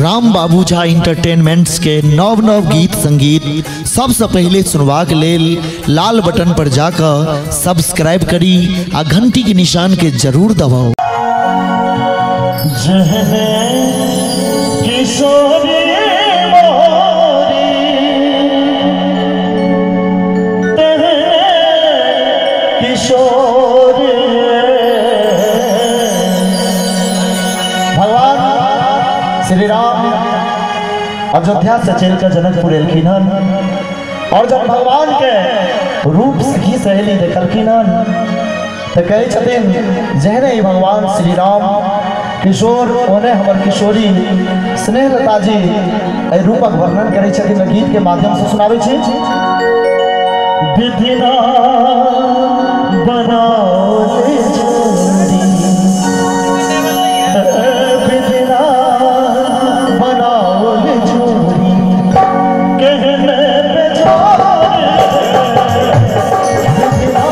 राम बाबू झा इंटरटेनमेंट्स के नव नव गीत संगीत सबसे पहले सुनवाक लेल लाल बटन पर जाकर सब्सक्राइब करी आ घंटी के निशान के जरूर दबाओ। भगवान श्री राम अयोध्या से चल कर जनकपुर एलखिन और जब भगवान के रूप सखी सहेली देखलखिन तो कहे छथिन जहने भगवान श्री राम किशोर ओने हमर किशोरी स्नेहलता जी रूपक वर्णन करे छथिन गीत के माध्यम से सुनावे छी। विधिना बनाओ जोड़ी विधिना बनाओ जोड़ी कहने पे जोड़ी विधिना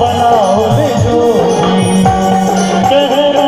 बनाओ जोड़ी कहने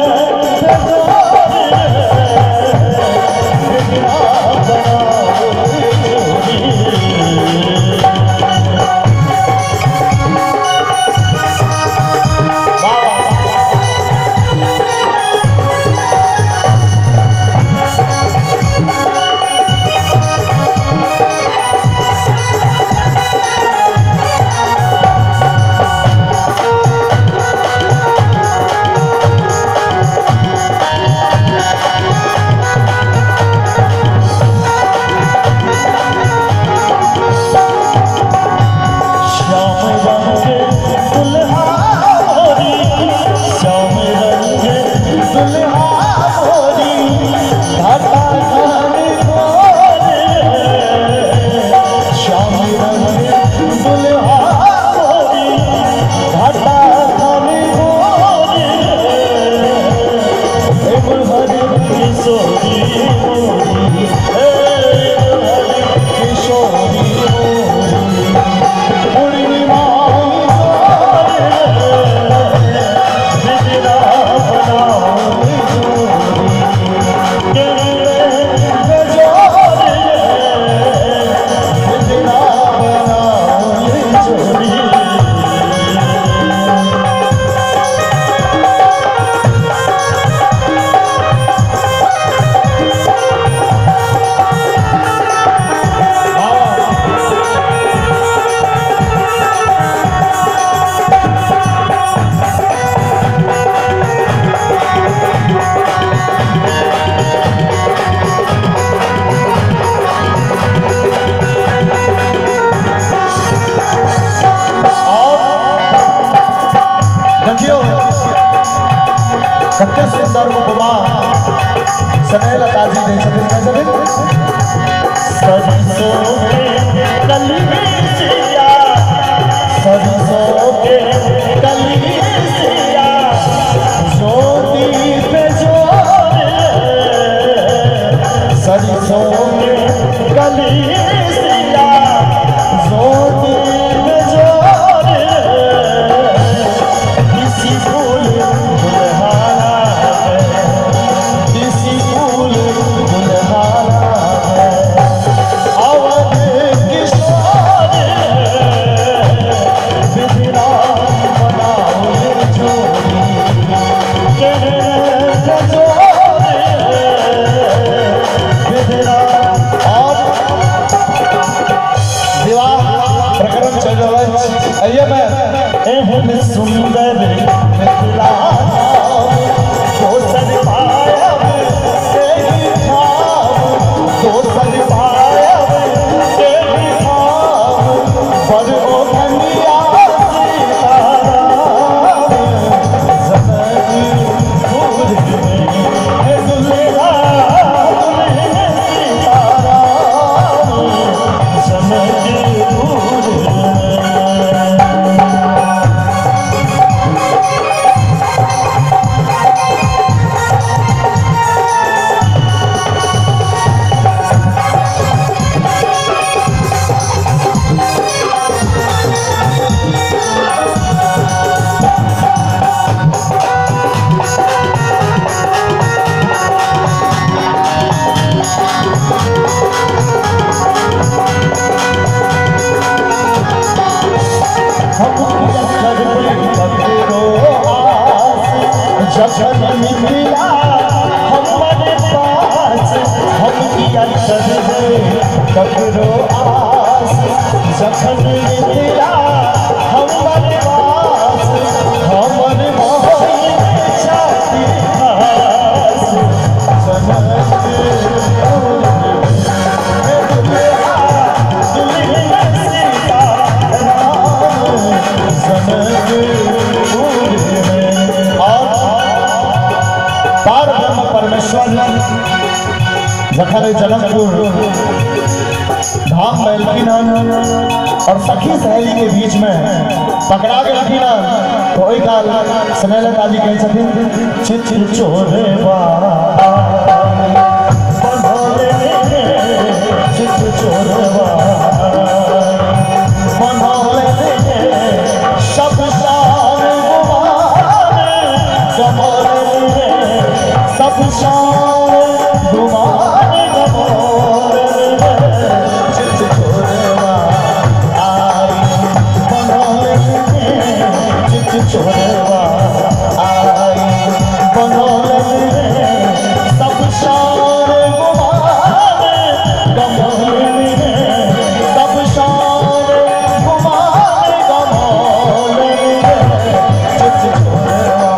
सत्य सुंदर उपमा स्नेहलता जी दे छथिन सरसों के कलिसिया सरसों के कलिसिया ज्योति पे जोर सरसों के कलिसिया ज्योति पे जोर किसी फूल किशोर मिला हमारे पास हम किया कर गए ककरो आस जखन मिला हमारे पास हमारे मोहन छाती खास जनक जखन जनकपुर धाम में एलखिन और सखी सहेली के बीच में पकड़ा गेलखिन तो ओई काल स्नेहलता जी कहै छथिन चित चोरे चित चोरवा सब शान सब शान चोरवा आई बनोले सब शान गुमाने गमोले सब शान गुमाने गमोले चित चोरवा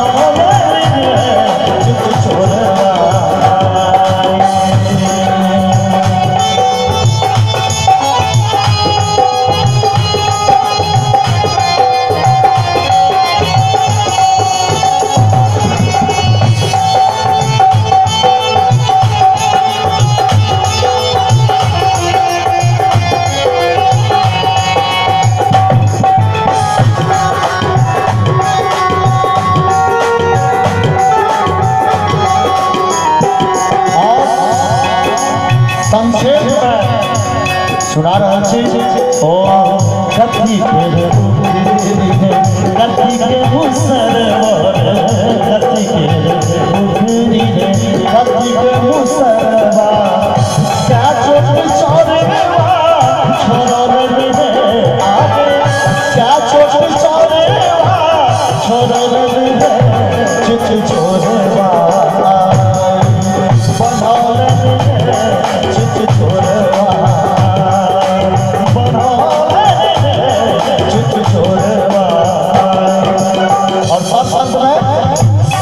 बनोले चित चोरवा संक्षेप में सुना रहा ओ कथी के कथी के मुसरवर कथी के मुसरवा क्या चोट चोरवा छोड़ल रे आगे क्या चोट चोरवा छोड़ल रे चित चोरवा बनौल चित चोरवा चित चोरवा और सब में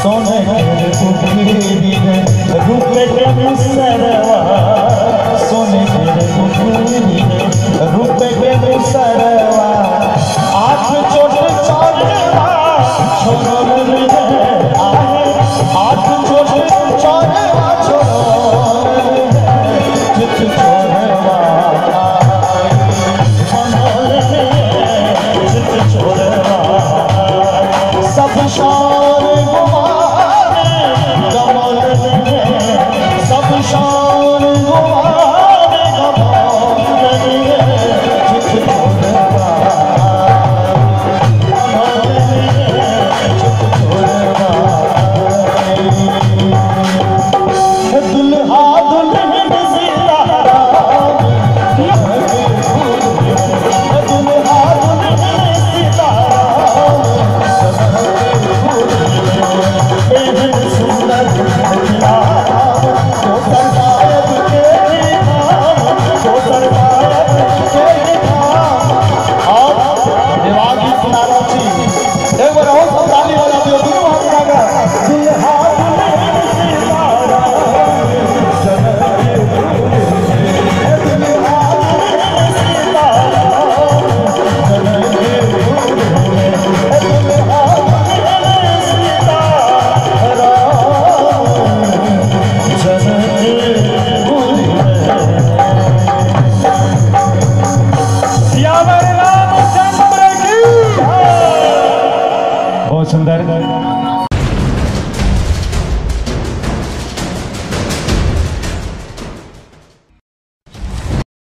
सोने के रूप के मुसरवा सोने के रूप के मुसरवा आँख चोट चोरवा छोड़ल रे आँख चोट चोरवा छोड़ल चित चोरवा चित चोरवा सब शान गुमाने गमोले सब शान गुमाने गमोले चित चोरवा चित चोरवा दुल्हा दुल्हन सितारा दुल्हा दुल्हन सितारा सुंदर दुल्हा तो सरकायब के नाम तो सरकायब के नाम और दिवागी सुनारा जी एक बार और सब ताली बजा दियो दोनों हाथ उठाकर दुल्हा दुल्हन सितारा बहुत सुंदर।